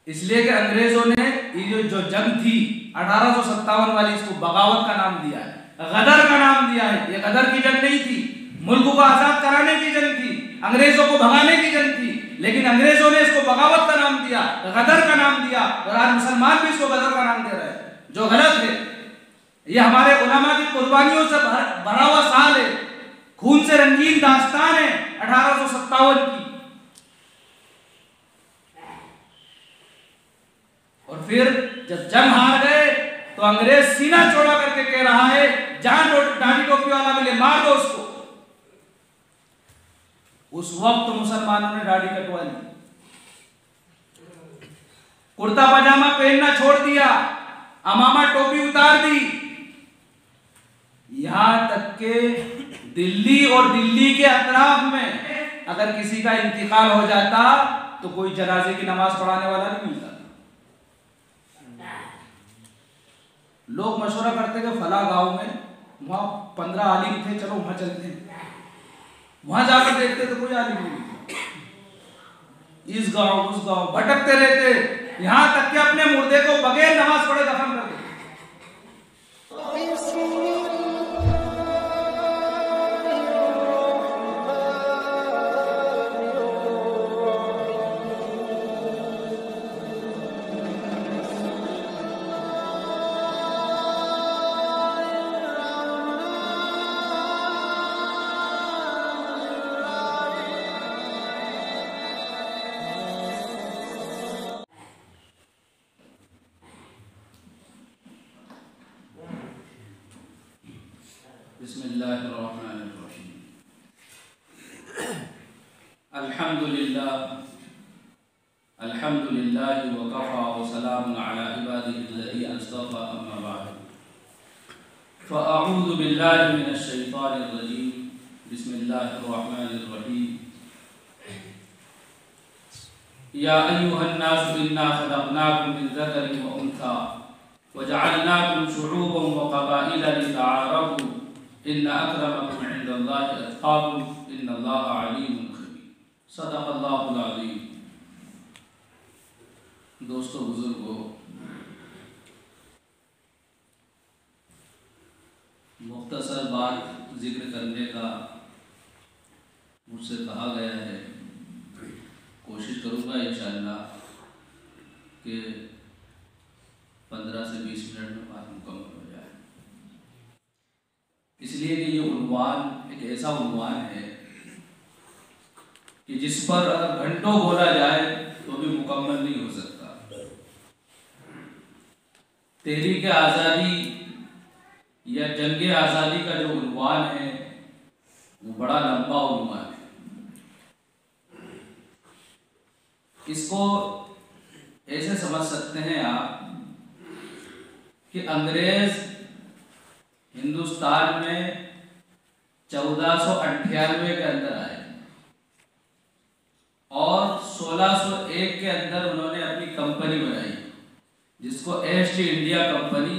इसलिए कि अंग्रेजों ने ये जो जंग थी 1857 वाली, इसको बगावत का नाम दिया है, गदर का नाम दिया है। ये गदर की जंग नहीं थी, मुल्क को आजाद कराने की जंग थी, अंग्रेजों को भगाने की जंग थी, लेकिन अंग्रेजों ने इसको बगावत का नाम दिया, गदर का नाम दिया, और आज मुसलमान भी इसको गदर का नाम दे रहे हैं, जो गलत है। ये हमारे उलमा की कुर्बानियों से भरा हुआ साल है, खून से रंगीन दास्तान है 1857 की। और फिर जब जंग हार गए तो अंग्रेज सीना चौड़ा करके कह रहा है, जहां दाढ़ी टोपी वाला मिले मार दो उसको। उस वक्त तो मुसलमानों ने दाढ़ी कटवा ली, कुर्ता पजामा पहनना छोड़ दिया, अमामा टोपी उतार दी। यहां तक के दिल्ली और दिल्ली के अतराफ में अगर किसी का इंतकाल हो जाता तो कोई जनाजे की नमाज पढ़ाने वाला नहीं मिलता। लोग मशवरा करते थे फला गांव में वहां 15 आलिम थे, चलो वहां चलते हैं। वहां जाकर देखते तो कोई आलिम नहीं, इस गांव उस गांव भटकते रहते, यहां तक कि अपने मुर्दे को बगैर नमाज पढ़े दफन कर देते। बिस्मिल्लाहिर्रहमानिर्रहीम। अल्हम्दुलिल्लाहि व कफ़ा व सलामुन अला इबादिहिल्लज़ीना अस्तफ़ा, अम्मा बअद। फ़अऊज़ु बिल्लाहि मिनश शैतानिर रजीम। बिस्मिल्लाहिर्रहमानिर्रहीम। या अय्युहन नास इन्ना ख़लक़नाकुम मिन ज़करिन व उन्सा व जअलनाकुम शुऊबन व क़बाइला लितआरफ़ू इन्ना अक्रमकुम इंदल्लाहि अत्क़ाकुम इन्नल्लाहा अलीमुन खबीर। सदक़ल्लाहुल अज़ीम। दोस्तों, बुजुर्गों, मुख्तसर बात जिक्र करने का मुझसे कहा गया है। कोशिश करूँगा इंशाअल्लाह कि 15 से 20 मिनट में बात मुकम्मल हो जाए, इसलिए कि ये उन्वान एक ऐसा उन्वान है कि जिस पर अगर घंटों बोला जाए तो भी मुकम्मल नहीं हो सकता। तहरीक आज़ादी या जंग आज़ादी का जो उन्वान है वो बड़ा लंबा उन्वान है। इसको ऐसे समझ सकते हैं आप कि अंग्रेज हिंदुस्तान में 1498 के अंदर आए और 1601 के अंदर उन्होंने अपनी कंपनी बनाई, जिसको ईस्ट इंडिया कंपनी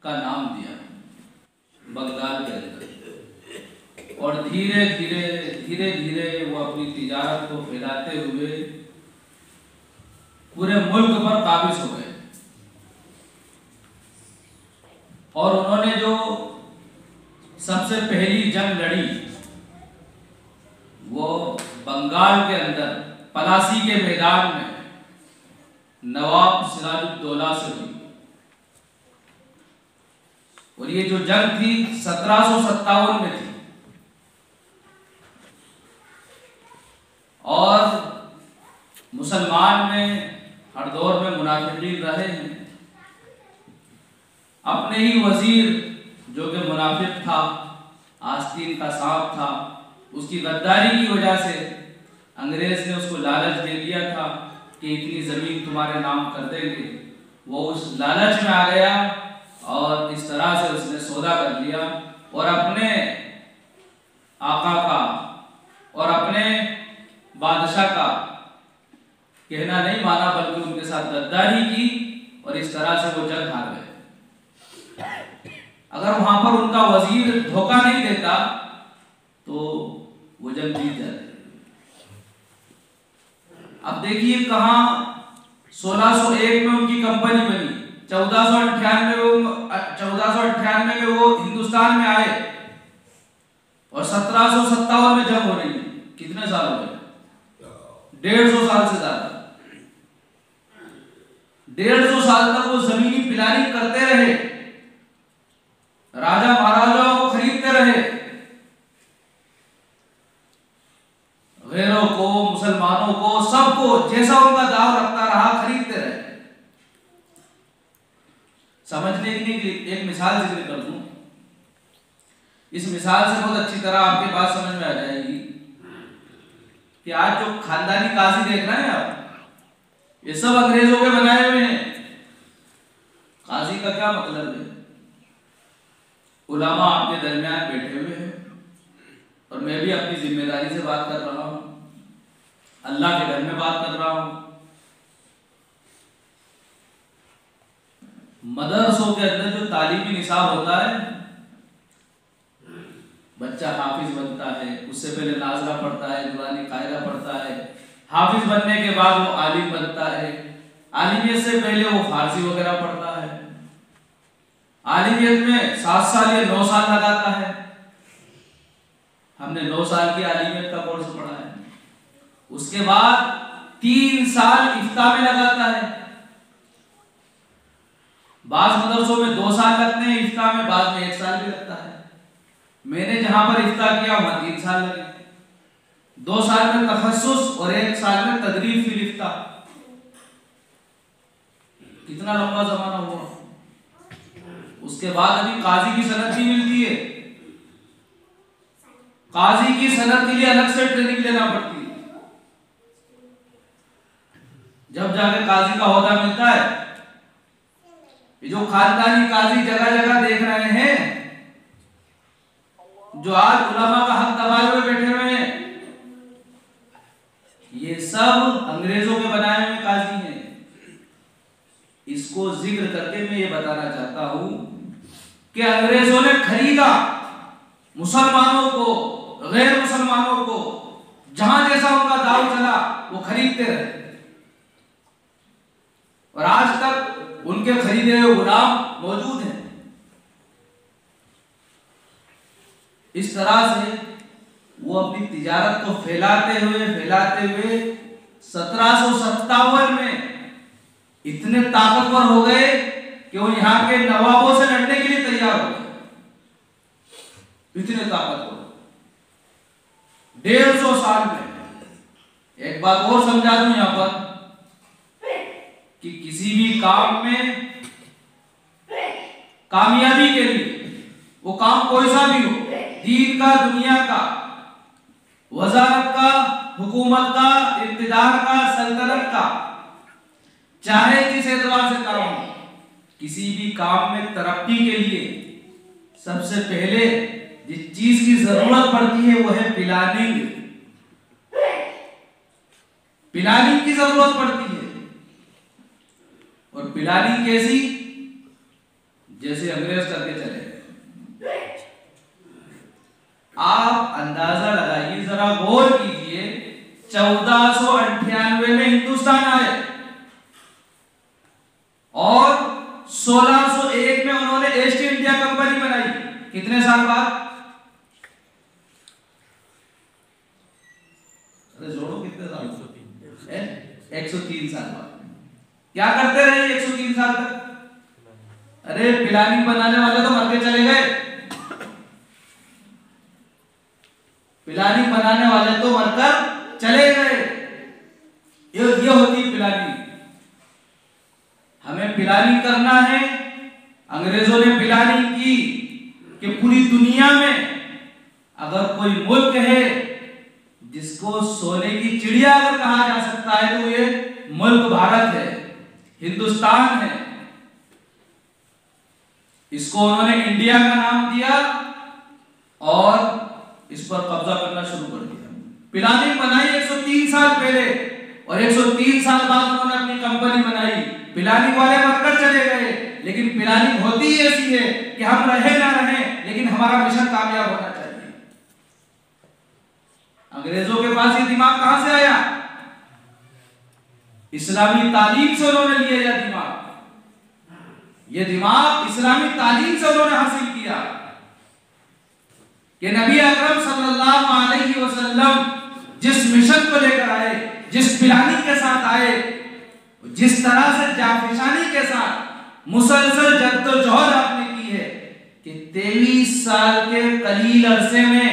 का नाम दिया, बगदाद के अंदर। और धीरे धीरे वो अपनी तिजारत को फैलाते हुए पूरे मुल्क पर काबिज हो गए। और उन्होंने जो सबसे पहली जंग लड़ी वो बंगाल के अंदर पलासी के मैदान में नवाब सिराजुद्दौला से हुई। और ये जो जंग थी 1757 में थी। और मुसलमान में हर दौर में मुनाफिकीन रहे हैं। अपने ही वजीर जो कि मुनाफिक था, आस्तीन का सांप था, उसकी गद्दारी की वजह से अंग्रेज ने उसको लालच दे दिया था कि इतनी ज़मीन तुम्हारे नाम कर देंगे। वो उस लालच में आ गया और इस तरह से उसने सौदा कर लिया और अपने आका का और अपने बादशाह का कहना नहीं माना, बल्कि उनके साथ गद्दारी की और इस तरह से वो जंग हार गए। अगर वहां पर उनका वजीर धोखा नहीं देता तो वो जंग जीत जाते। अब देखिए कहां 1601 में उनकी कंपनी बनी, 1498 में वो हिंदुस्तान में आए और 1757 में जंग हो रही है। कितने साल हो गए? 150 साल से ज्यादा। 150 साल तक वो जमीनी प्लानिंग करते रहे, राजा महाराजाओं को खरीदते रहे, गैरों को, मुसलमानों को, सबको जैसा उनका दाव लगता रहा खरीदते रहे। समझने के लिए एक मिसाल जिक्र कर दूं। इस मिसाल से बहुत अच्छी तरह आपके बात समझ में आ जाएगी कि आज जो खानदानी काजी देख रहे हैं आप, ये सब अंग्रेजों के बनाए हुए हैं। काजी का क्या मतलब है? उलामा आपके दरमियान बैठे हुए हैं और मैं भी अपनी जिम्मेदारी से बात कर रहा हूं, अल्लाह के घर में बात कर रहा हूं। मदरसों के अंदर जो तालीमी निसाब होता है, बच्चा हाफिज बनता है, उससे पहले नाज़रा पढ़ता है, दुरानी कायदा पढ़ता है, हाफिज बनने के बाद वो आलिम बनता है, आलिमियत से पहले वो फारसी वगैरह पढ़ता है, आलिमियत में 7 साल या 9 साल लगाता है। हमने 9 साल की आलिमियत का कोर्स पढ़ा है। उसके बाद 3 साल इफ्ता में लगाता है। बाज़ मदरसों में 2 साल लगते हैं इफ्ता में, बाद में 1 साल भी लगता है। मैंने जहां पर इफ्ता किया वहां 3 साल लगे, 2 साल में तखस्सुस और 1 साल में तदरीब फिल इफ्ता। कितना लंबा जमाना हुआ। उसके बाद अभी काजी की सनद भी मिलती है। काजी की सनद के लिए अलग से ट्रेनिंग लेना पड़ती है। जब जाके काजी का ओहदा मिलता है। ये जो खानदानी काजी जगह जगह देख रहे हैं, जो आज उलमा का हक दबाए हुए बैठे हुए हैं, ये सब अंग्रेजों के बनाए हुए काजी हैं। इसको जिक्र करके मैं ये बताना चाहता हूं कि अंग्रेजों ने खरीदा मुसलमानों को, गैर मुसलमानों को, जहां जैसा उनका दाव चला वो खरीदते रहे और आज तक उनके खरीदे हुए गुलाम मौजूद हैं। इस तरह से वो अपनी तिजारत को फैलाते हुए 1757 में इतने ताकतवर हो गए कि वो यहाँ के नवाबों से लड़ने के लिए तैयार हो गए। इतने ताकतवर 150 साल में। एक बात और समझा दूं यहां पर कि किसी भी काम में कामयाबी के लिए, वो काम कोई सा भी हो, दीन का, दुनिया का, वजारत का, हुकूमत का, इक़्तिदार का, सल्तनत का, चाहे किस एतबार से काम हो, किसी भी काम में तरक्की के लिए सबसे पहले जिस चीज की जरूरत पड़ती है वो है प्लानिंग। प्लानिंग की जरूरत पड़ती है। और प्लानिंग कैसी? जैसे अंग्रेज करके चले। आप अंदाजा लगाइए, जरा गौर कीजिए, 1498 में हिंदुस्तान आए और 1601 में उन्होंने ईस्ट इंडिया कंपनी बनाई। कितने साल बाद? अरे जोड़ो, कितने साल? 103 साल बाद। क्या करते रहे 103 साल तक? अरे प्लानिंग बनाने वाले तो मर के चले गए। प्लानिंग बनाने वाले तो मरकर चले गए। ये होती प्लानिंग। हमें प्लानिंग करना है। अंग्रेजों ने प्लानिंग की कि पूरी दुनिया में अगर कोई मुल्क है जिसको सोने की चिड़िया अगर कहा जा सकता है तो ये मुल्क भारत है, हिंदुस्तान है। इसको उन्होंने इंडिया का नाम दिया और इस पर कब्जा करना शुरू कर दिया। प्लानिंग बनाई 103 साल पहले और 103 साल बाद उन्होंने अपनी कंपनी बनाई। प्लानिंग वाले मरकर चले गए, लेकिन प्लानिंग होती ही ऐसी है कि हम रहे ना रहे, लेकिन हमारा मिशन कामयाब होना चाहिए। अंग्रेजों के पास ये दिमाग कहां से आया? इस्लामी तालीम से उन्होंने लिया यह दिमाग, ये दिमाग इस्लामी तालीम से उन्होंने हासिल किया कि नबी अकरम सल्लल्लाहु अलैहि वसल्लम जिस मिशन को लेकर आए, जिस प्लानिंग के साथ आए, जिस तरह से जाफिशानी के साथ मुसलसल जद्दोजहद आपने की है कि 23 साल के कलील अरसे में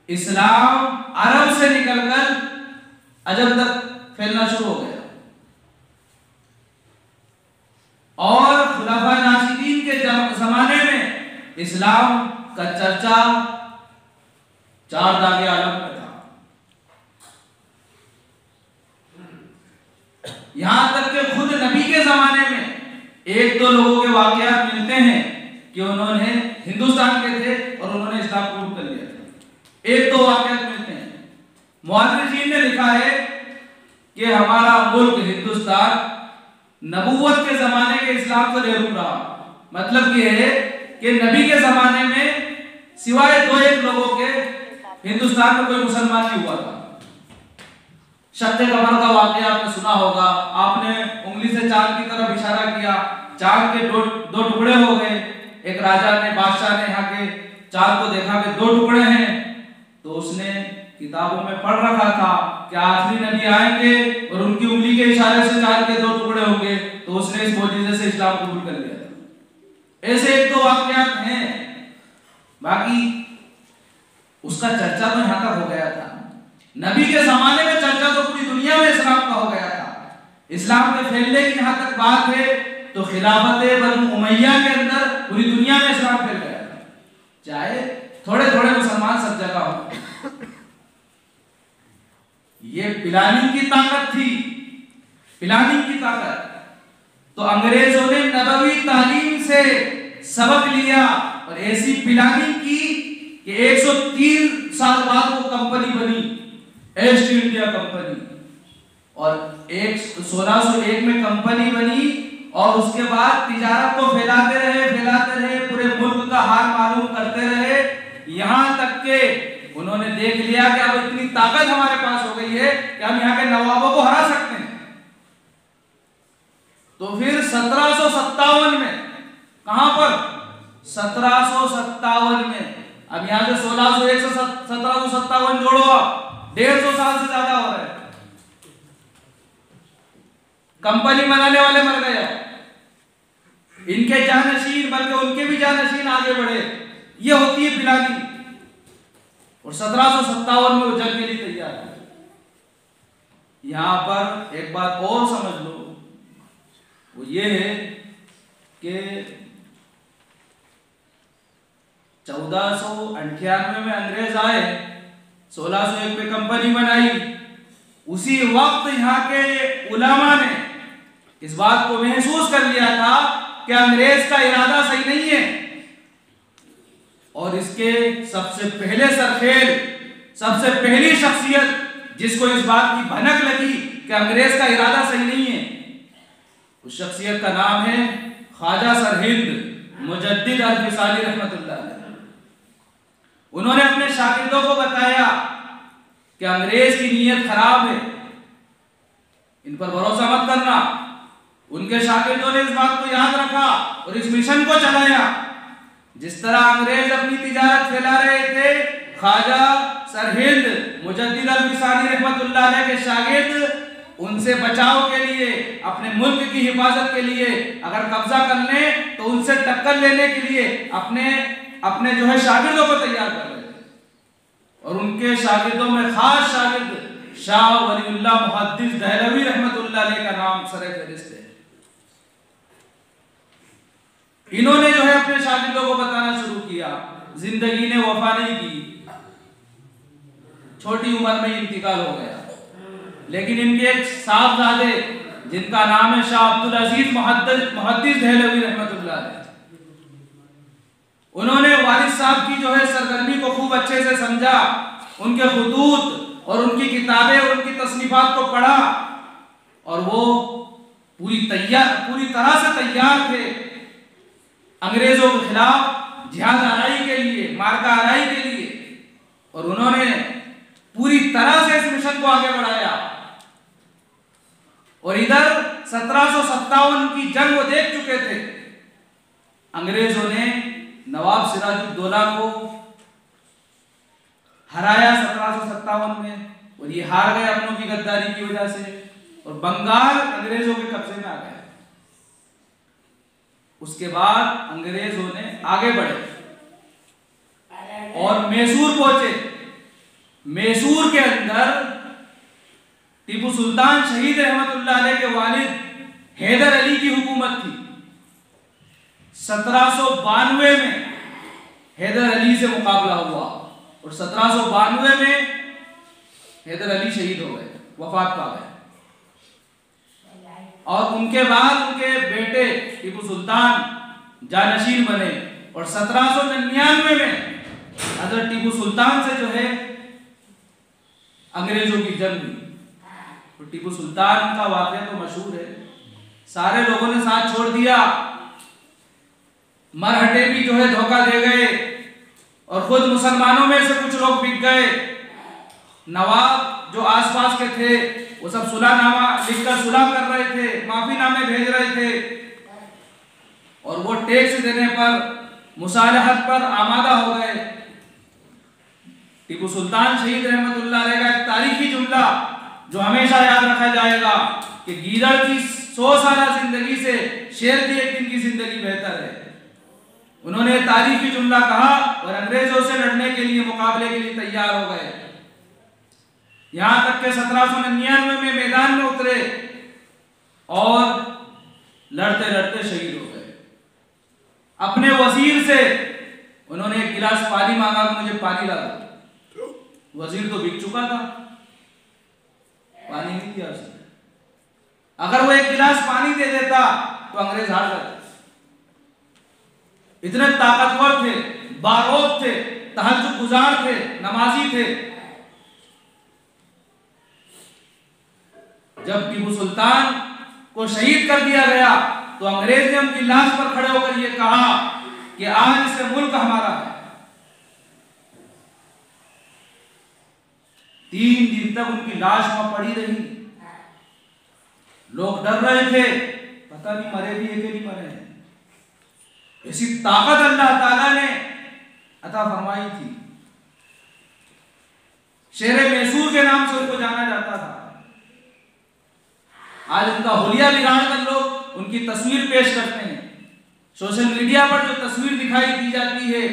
इस्लाम अरब से निकलकर अजम तक फैलना शुरू हो गया और खुलाफा राशिदीन के जमाने में इस्लाम का चर्चा 4 दागे आलम में था। यहां तक कि खुद नबी के जमाने में 1-2 लोगों के वाकयात मिलते हैं कि उन्होंने हिंदुस्तान के थे और उन्होंने इस्लाम कबूल कर लिया था। 1-2 वाकयात मिलते हैं। मुहर्रिरीन ने लिखा है कि हमारा मुल्क हिंदुस्तान नबूवत के जमाने के इस्लाम को नहीं रुक रहा। मतलब ये है कि नबी के जमाने में सिवाय 2-1 लोगों के हिंदुस्तान में कोई मुसलमान नहीं हुआ था। शक्के कमर का वाकया आपने सुना होगा, आपने उंगली से चांद की तरफ इशारा किया, चांद के दो टुकड़े हो गए। एक राजा ने, बादशाह ने यहाँ के चांद को देखा कि 2 टुकड़े हैं, तो उसने किताबों में पढ़ रखा था कि आखिरी नबी आएंगे और उनकी उंगली के इशारे से चांद के 2 टुकड़े होंगे, तो उसने इस मौजूदे से इस्लाम कबूल कर लिया था। ऐसे 1-2 वाकयात हैं, बाकी उसका चर्चा तो यहाँ तक हो गया था। नबी के जमाने में चर्चा तो पूरी दुनिया में इस्लाम का हो गया था। इस्लाम के फैलने की यहाँ तक बात है तो खिलाफत बनु उमैया के अंदर पूरी दुनिया में इस्लाम फैल गया था, चाहे थोड़े-थोड़े मुसलमान सब जगह हो। ये प्लानिंग की ताकत थी, प्लानिंग की ताकत। तो अंग्रेजों ने नबवी तालीम से सबक लिया और ऐसी प्लानिंग की कि 103 साल बाद वो कंपनी बनी, ईस्ट इंडिया कंपनी, और 1601 में कंपनी बनी और उसके बाद तिजारत को फैलाते रहे, पूरे मुल्क का हाल मालूम करते रहे, यहां तक के उन्होंने देख लिया कि अब इतनी ताकत हमारे पास हो गई है कि हम यहाँ के नवाबों को हरा सकते हैं। तो फिर 1757 में, कहां पर? 1757 में, अब यहां से 1601 से 1757 जोड़ो आप, 150 साल से ज्यादा हो रहा है। कंपनी बनाने वाले मर गए, इनके जानशीन बल्कि उनके भी जानशीन आगे बढ़े। ये होती है प्लानिंग। और 1757 में वो जंग के लिए तैयार है। यहां पर एक बात और समझ लो, वो ये है कि 1498 में अंग्रेज आए, 1601 में कंपनी बनाई। उसी वक्त यहाँ के उलमा ने इस बात को महसूस कर लिया था कि अंग्रेज का इरादा सही नहीं है, और इसके सबसे पहले सरखेल, सबसे पहली शख्सियत जिसको इस बात की भनक लगी कि अंग्रेज का इरादा सही नहीं है, उस शख्सियत का नाम है ख्वाजा सरहिंद मुजद्दिद अल-फिसानी रहमतुल्लाह अलैह। उन्होंने अपने शागिर्दों को बताया कि अंग्रेज की नीयत खराब है, इन पर भरोसा मत करना। उनके शागिर्दों ने इस बात को याद रखा और इस मिशन को चलाया। जिस तरह अंग्रेज अपनी तिजारत फैला रहे थे, ख्वाजा सरहिंद मुजद्दिद अल-फिसानी रहमतुल्लाह अलैह के शागिर्द उनसे बचाव के लिए, अपने मुल्क की हिफाजत के लिए, अगर कब्जा कर ले तो उनसे टक्कर लेने के लिए अपने जो है शागिर्दों को तैयार कर रहे थे। और उनके शागिर्दों में खास शागिर्द शाह वलीउल्लाह मुहद्दिस दहलवी रहमतुल्लाह अलैह का नाम सरे फहरिस्त है। इन्होंने जो है अपने शागिर्दों को बताना शुरू किया। जिंदगी ने वफा नहीं की, छोटी उम्र में इंतकाल हो गया, लेकिन इनके एक साहबजादे जिनका नाम है शाह अब्दुल अजीज मुहद्दिस दहलवी रहमतुल्लाह अलैह, उन्होंने वालिद साहब की जो है सरगर्मी को खूब अच्छे से समझा, उनके खुतूत और उनकी किताबें, उनकी तसनीफात को पढ़ा, और वो पूरी तरह से तैयार थे अंग्रेजों के खिलाफ जिहाद आराई के लिए, मार्का आराई के लिए। और उन्होंने पूरी तरह से इस मिशन को आगे बढ़ाया। और इधर 1757 की जंग वो देख चुके थे। अंग्रेजों ने नवाब सिराजुद्दौला को हराया 1757 में, और ये हार गए अपनों की गद्दारी की वजह से, और बंगाल अंग्रेजों के कब्जे में आ गया। उसके बाद अंग्रेजों ने आगे बढ़े और मैसूर पहुंचे। मैसूर के अंदर टीपू सुल्तान शहीद रहमतुल्लाह अलैह के वालिद हैदर अली की हुकूमत थी। 1792 में हैदर अली से मुकाबला हुआ और 1792 में हैदर अली शहीद हो गए, वफात पा गए। और उनके बाद उनके बेटे टीपू सुल्तान जानशीन बने और 1799 में हजरत टीपू सुल्तान से जो है अंग्रेजों की जंग हुई। तो टीपू सुल्तान का वाकया तो मशहूर है, सारे लोगों ने साथ छोड़ दिया, मरहटे भी जो है धोखा दे गए और खुद मुसलमानों में से कुछ लोग बिक गए। नवाब जो आसपास के थे वो सब सुलहनामा लिखकर सुलह कर रहे थे, माफीनामे भेज रहे थे, और वो टैक्स देने पर मुसालहत पर आमादा हो गए। टीपू सुल्तान शहीद रहमतुल्लाह अलैह का एक तारीखी जुमला जो हमेशा याद रखा जाएगा कि गीदड़ की 100 साल जिंदगी से शेर की एक दिन की जिंदगी बेहतर है। उन्होंने तारीखी जुमला कहा और अंग्रेजों से लड़ने के लिए, मुकाबले के लिए तैयार हो गए। यहां तक के 1799 में मैदान में उतरे और लड़ते लड़ते शहीद हो गए। अपने वजीर से उन्होंने एक गिलास पानी मांगा कि मुझे पानी ला दो। वजीर तो बिक चुका था, पानी नहीं दिया उसने। अगर वो एक गिलास पानी दे देता तो अंग्रेज हार जाते। इतने ताकतवर थे, बारोद थे, तहज्जुद गुजार थे, नमाजी थे। जब टीपू सुल्तान को शहीद कर दिया गया तो अंग्रेज ने उनकी लाश पर खड़े होकर यह कहा कि आज से मुल्क हमारा है। 3 दिन तक उनकी लाश वहां पड़ी रही। लोग डर रहे थे, पता नहीं मरे भी है कि नहीं मरे हैं। ऐसी ताकत अल्लाह ताला ने अता फरमाई थी। शेरे मैसूर के नाम से उनको जाना जाता था। आज उनका हुलिया बिगाड़ कर लोग उनकी तस्वीर पेश करते हैं। सोशल मीडिया पर जो तस्वीर दिखाई दी जाती है,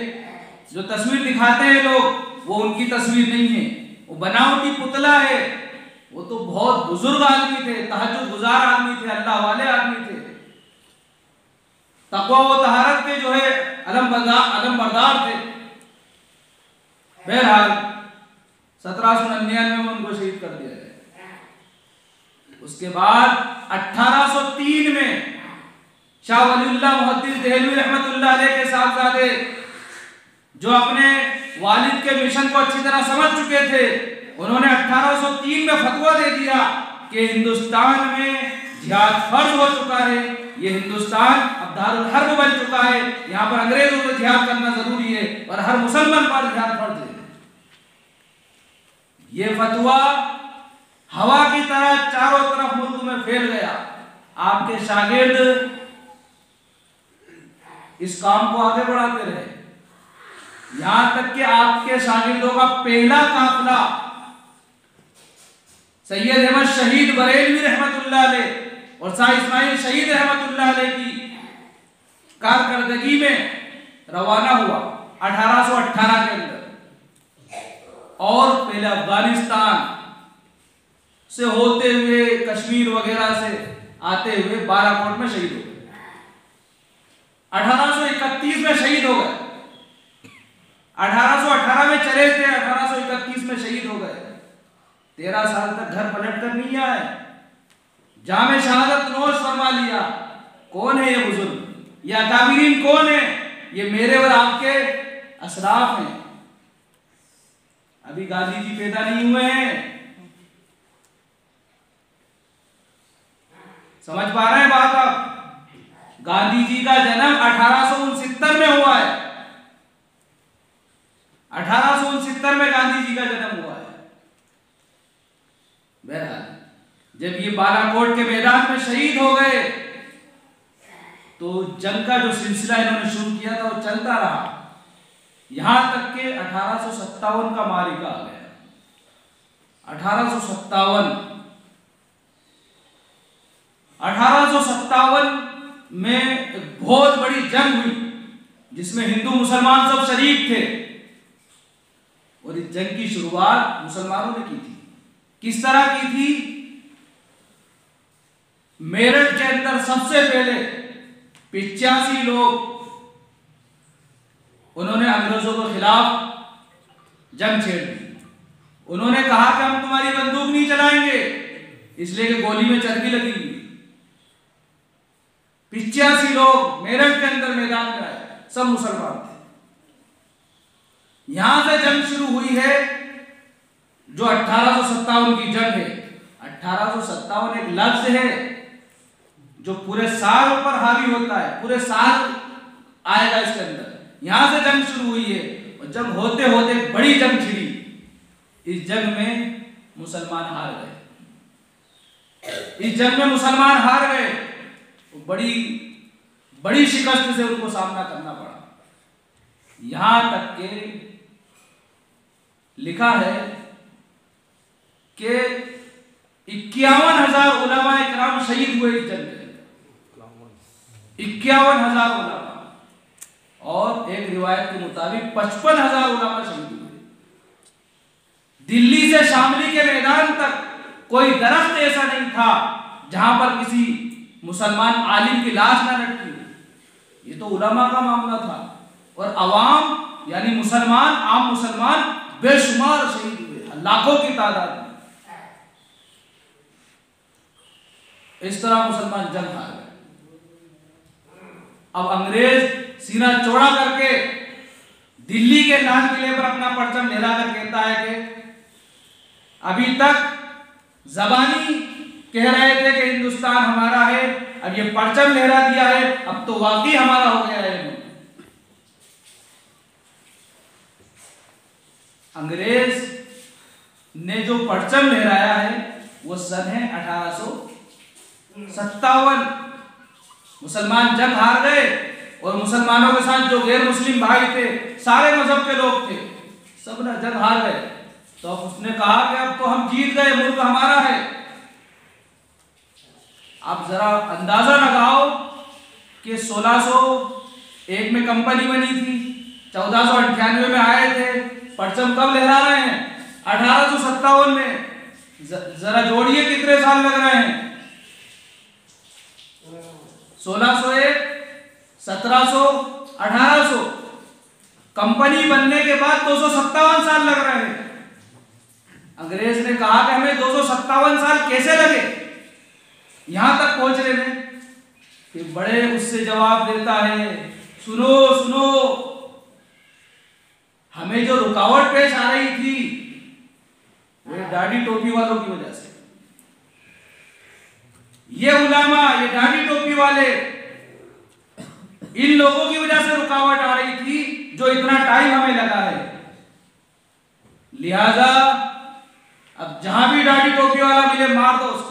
जो तस्वीर दिखाते हैं लोग, वो उनकी तस्वीर नहीं है, वो बनावटी पुतला है। वो तो बहुत बुजुर्ग आदमी थे, तहज्जुद गुजार आदमी थे, अल्लाह वाले आदमी थे, तक़वा व तहारत के जो है अलम बरदार थे। बहरहाल 1799 में उनको शहीद कर दिया गया। उसके बाद 1803 में शाह वलीउल्लाह मुहद्दिस देहलवी रहमतुल्लाह अलैह के साहबजादे जो अपने वालिद के मिशन को अच्छी तरह समझ चुके थे, उन्होंने 1803 में फतवा दे दिया कि हिंदुस्तान में जिहाद फर्ज हो चुका है। ये हिंदुस्तान अब दारुल हर्ब बन चुका है, यहाँ पर अंग्रेजों से जिहाद करना जरूरी है और हर मुसलमान पर जिहाद फर्ज है। ये फतवा हवा की तरह चारों तरफ मुल्क में फैल गया। आपके शागिर्द इस काम को आगे बढ़ाते रहे, यहां तक कि आपके शागिर्दों का पहला काफिला सैयद अहमद शहीद बरेलवी रहमतुल्लाह अलैह और शाह इस्माइल शहीद रहमतुल्लाह अलैह की कारकर्दगी में रवाना हुआ 1818 के अंदर, और पहले अफगानिस्तान से होते हुए कश्मीर वगैरह से आते हुए बालाकोट में शहीद हो गए। 1831 में शहीद हो गए। 1818 में चले थे, 1831 में शहीद हो गए। 13 साल तक घर पलट कर नहीं आए, जामे शहादत नोश फरमा लिया। कौन है ये बुजुर्ग, ये अकाबिरीन कौन है? ये मेरे और आपके असराफ हैं। अभी गांधी जी पैदा नहीं हुए हैं। समझ पा रहे हैं बात आप? गांधी जी का जन्म 1869 में हुआ है। 1869 में गांधी जी का जन्म हुआ है। बहरहाल जब ये बालाकोट के मैदान में शहीद हो गए तो जंग का जो सिलसिला इन्होंने शुरू किया था वो चलता रहा, यहां तक के 1857 का मारिका आ गया। 1857 में एक बहुत बड़ी जंग हुई जिसमें हिंदू मुसलमान सब शरीक थे, और इस जंग की शुरुआत मुसलमानों ने की थी। किस तरह की थी? मेरठ के अंदर सबसे पहले 85 लोग उन्होंने अंग्रेजों के खिलाफ जंग छेड़ दी। उन्होंने कहा कि हम तुम्हारी बंदूक नहीं चलाएंगे, इसलिए कि गोली में चर्बी लगी हुई। 85 लोग मेरठ के अंदर मैदान में आए, सब मुसलमान थे। यहां से जंग शुरू हुई है जो 1857 की जंग है। 1857 एक लफ्ज है जो पूरे साल पर हावी होता है, पूरे साल आएगा इसके अंदर। यहां से जंग शुरू हुई है और जंग होते होते बड़ी जंग छिड़ी। इस जंग में मुसलमान हार गए। इस जंग में मुसलमान हार गए, बड़ी बड़ी शिकस्त से उनको सामना करना पड़ा। यहां तक के लिखा है कि 51,000 उलमाए किराम शहीद हुए इस जंग में। 51,000 उलमा, और एक रिवायत के मुताबिक 55,000 उलमा शहीद हुए। दिल्ली से शामली के मैदान तक कोई दरख्त ऐसा नहीं था जहां पर किसी मुसलमान आलिम की लाश न लटकी हो। ये तो उलमा का मामला था, और अवाम यानी मुसलमान, आम मुसलमान बेशुमार शहीद हुए, लाखों की तादाद में। इस तरह मुसलमान जंग हार गए। अब अंग्रेज सीना चौड़ा करके दिल्ली के लाल किले पर अपना परचम लहरा कर कहता है कि अभी तक जबानी कह रहे थे कि हिंदुस्तान हमारा है, अब ये परचम लहरा दिया है, अब तो वाकई हमारा हो गया है। अंग्रेज ने जो परचम लहराया है वो सन है 1857। मुसलमान जंग हार गए और मुसलमानों के साथ जो गैर मुस्लिम भाई थे, सारे मजहब के लोग थे, सब ने जंग हार गए। तो अब उसने कहा कि अब तो हम जीत गए, मुल्क हमारा है। आप जरा अंदाजा लगाओ कि 1601 में कंपनी बनी थी, 1498 में आए थे, परचम कब लहरा रहे हैं? 1857 में। जरा जोड़िए कितने साल लग रहे हैं? 1601, 1700, 1800। कंपनी बनने के बाद 257 साल लग रहे हैं। अंग्रेज ने कहा कि हमें 257 साल कैसे लगे यहां तक पहुंचने में, कि बड़े उससे जवाब देता है, सुनो सुनो, हमें जो रुकावट पेश आ रही थी वो दाढ़ी टोपी वालों की वजह से। ये उलामा, ये दाढ़ी टोपी वाले, इन लोगों की वजह से रुकावट आ रही थी जो इतना टाइम हमें लगा है। लिहाजा अब जहां भी दाढ़ी टोपी वाला मिले मार दो उसको।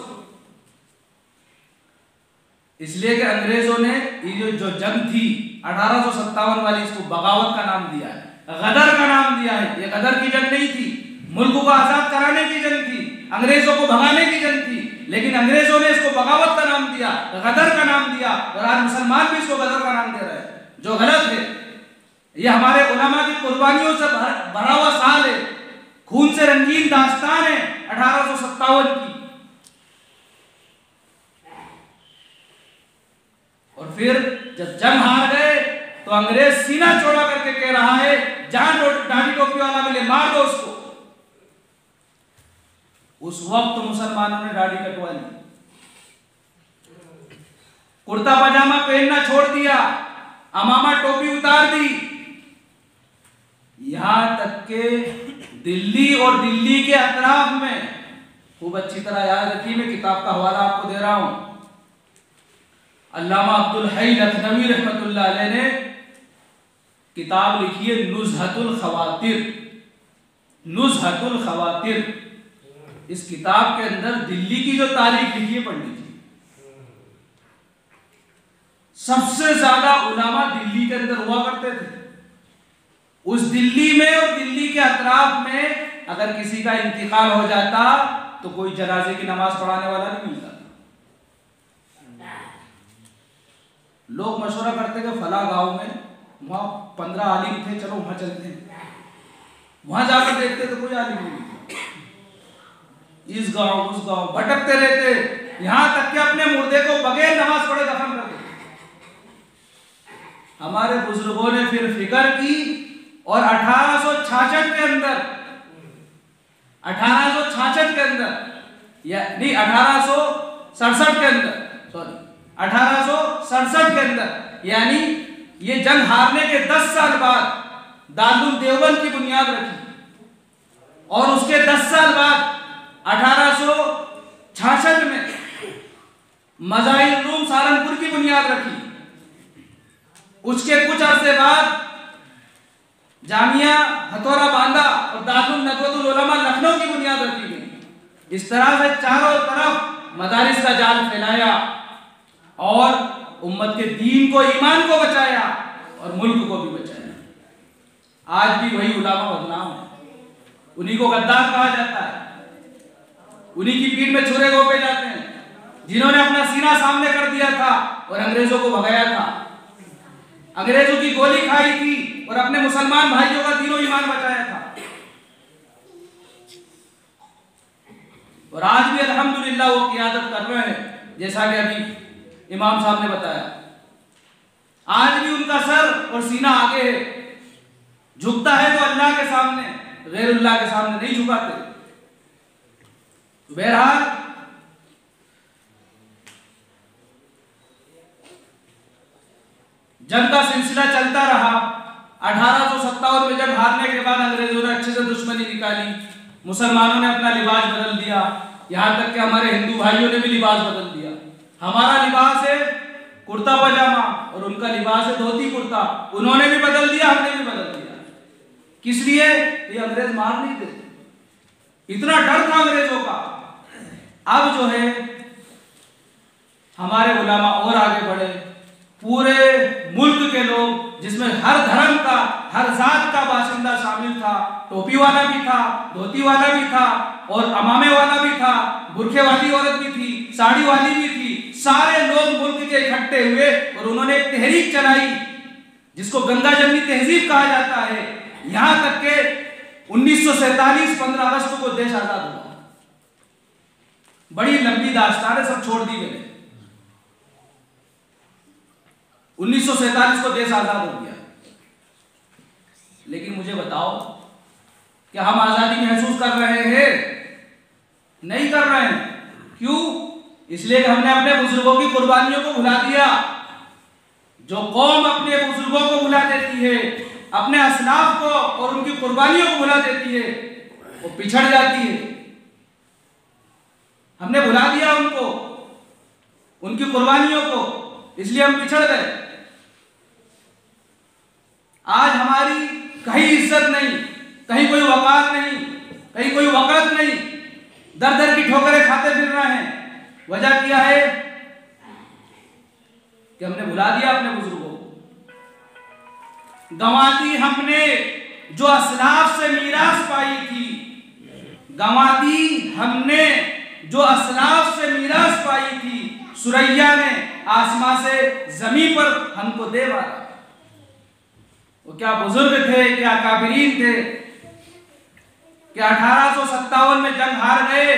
इसलिए कि अंग्रेजों ने ये जो जंग थी 1857 वाली, इसको बगावत का नाम दिया है, गदर का नाम दिया है। ये गदर की जंग नहीं थी, मुल्क को आजाद कराने की जंग थी, अंग्रेजों को भगाने की जंग थी, लेकिन अंग्रेजों ने इसको बगावत का नाम दिया, गदर का नाम दिया, और आज मुसलमान भी इसको गदर का नाम दे रहे हैं, जो गलत है। ये हमारे उलमा की कुर्बानियों से भरा हुआ साल है, खून से रंगीन दास्तान है 1857 की। और फिर जब जंग हार गए तो अंग्रेज सीना चौड़ा करके कह रहा है, जहां दाढ़ी टोपी वाला मिले मार दो उसको। उस वक्त मुसलमानों ने दाढ़ी कटवा ली, कुर्ता पजामा पहनना छोड़ दिया, अमामा टोपी उतार दी। यहां तक के दिल्ली और दिल्ली के अतराफ में, खूब अच्छी तरह याद रखिए, मैं किताब का हवाला आपको दे रहा हूं, अल्लामा अब्दुल हई लखनवी रहमतुल्लाह अलैह ने किताब लिखी है नुज़हतुल खवातिर। नुज़हतुल खवातिर, इस किताब के अंदर दिल्ली की जो तारीख लिखी है पंडित जी, सबसे ज्यादा उलामा दिल्ली के अंदर हुआ करते थे। उस दिल्ली में और दिल्ली के अतराफ में अगर किसी का इंतकाल हो जाता तो कोई जनाजे की नमाज पढ़ाने वाला नहीं मिलता। लोग मशवरा करते कि फला गांव में वहां 15 आलिम थे, चलो वहां चलते हैं। वहां जाकर देखते तो कोई आलिम नहीं मिलता। इस गांव उस गांव भटकते रहते, यहां तक कि अपने मुर्दे को बगैर नमाज पढ़े दफन कर देते। हमारे बुजुर्गों ने फिर फिक्र की और 1866 के अंदर, 1866 के अंदर या नहीं 1867 के अंदर, सॉरी 1867 के अंदर, यानी ये जंग हारने के 10 साल बाद दारुल देवबंद की बुनियाद रखी और उसके 10 साल बाद 1866 में मज़ाहिर उलूम सहारनपुर की बुनियाद रखी। उसके कुछ अरसे बाद जामिया हथौरा बांदा और दारुल नदवतुल उलमा लखनऊ की बुनियाद रखी गई। इस तरह से चारों तरफ मदारिस का जाल फैलाया और उम्मत के दीन को, ईमान को बचाया और मुल्क को भी बचाया। आज भी वही उलामा बदनाम है, उन्हीं को गद्दार कहा जाता है, उन्हीं की पीठ में छुरे घोंपे जाते हैं, जिन्होंने अपना सीना सामने कर दिया था और अंग्रेजों को भगाया था, अंग्रेजों की गोली खाई थी और अपने मुसलमान भाइयों का दीनो ईमान बचाया था। और आज भी अल्हम्दुलिल्लाह वो क़ियादत कर रहे हैं, जैसा कि अभी इमाम साहब ने बताया। आज भी उनका सर और सीना आगे है, झुकता है तो अल्लाह के सामने, गैरुल्लाह के सामने नहीं झुकाते। बहरहाल जंग का सिलसिला चलता रहा। 1857 में जब हारने के बाद अंग्रेजों ने अच्छे से दुश्मनी निकाली, मुसलमानों ने अपना लिबास बदल दिया, यहाँ तक कि हमारे हिंदू भाइयों ने भी लिबास बदल दिया। हमारा लिबास है कुर्ता पजामा और उनका लिबास है धोती कुर्ता। उन्होंने भी बदल दिया, हमने भी बदल दिया। किस लिए? ये अंग्रेज मार नहीं देते, इतना डर था अंग्रेजों का। अब जो है हमारे उलामा और आगे बढ़े, पूरे मुल्क के लोग, जिसमें हर धर्म का, हर जात का बाशिंदा शामिल था। टोपी वाला भी था, धोती वाला भी था और अमामे वाला भी था, बुरखे वाली औरत भी थी, साड़ी वाली भी थी। सारे लोग मुल्क के इकट्ठे हुए और उन्होंने एक तहरीक चलाई जिसको गंगा जमनी तहजीब कहा जाता है। यहां तक के 1947 15 अगस्त को देश आजाद हुआ। बड़ी लंबी दास्तान है, सब छोड़ दी मैंने। 1947 को देश आजाद हो गया, लेकिन मुझे बताओ क्या हम आजादी महसूस कर रहे हैं? नहीं कर रहे हैं। क्यों? इसलिए कि हमने अपने बुजुर्गों की कुर्बानियों को भुला दिया। जो कौम अपने बुजुर्गों को भुला देती है, अपने असलाफ को और उनकी कुर्बानियों को भुला देती है, वो पिछड़ जाती है। हमने भुला दिया उनको, उनकी कुर्बानियों को, इसलिए हम पिछड़ गए। आज हमारी कहीं इज्जत नहीं, कहीं कोई वकार नहीं, कहीं कोई वक़्त नहीं, दर दर की ठोकरें खाते फिर रहे हैं। वजह क्या है कि हमने भुला दिया अपने बुजुर्गों को। गंवा दी हमने जो असलाफ से मीरास पाई थी, गंवा दी हमने जो असलाफ से मीरास पाई थी। सुरैया ने आसमां से जमीन पर हमको दे मारा। वो क्या बुजुर्ग थे, क्या काबिरीन थे कि 1857 में जंग हार गए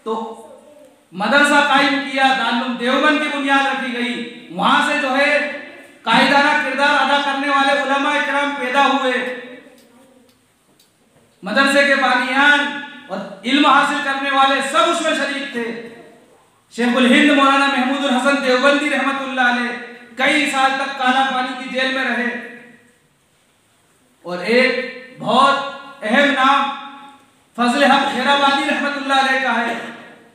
तो मदरसा कायम किया, दारुल देवबंद की बुनियाद रखी गई। वहां से जो है कायदाना किरदार अदा करने वाले उलमा इकराम पैदा हुए, मदरसे के बानियान और इल्म हासिल करने वाले सब उसमें शरीक थे। शेखुल हिंद मौलाना महमूदुल हसन देवबंदी रहमतुल्लाह अलैह कई साल तक काला पानी की जेल में रहे। और एक बहुत अहम नाम फजल हक खेराबादी रहमतुल्लाह अलैह का है।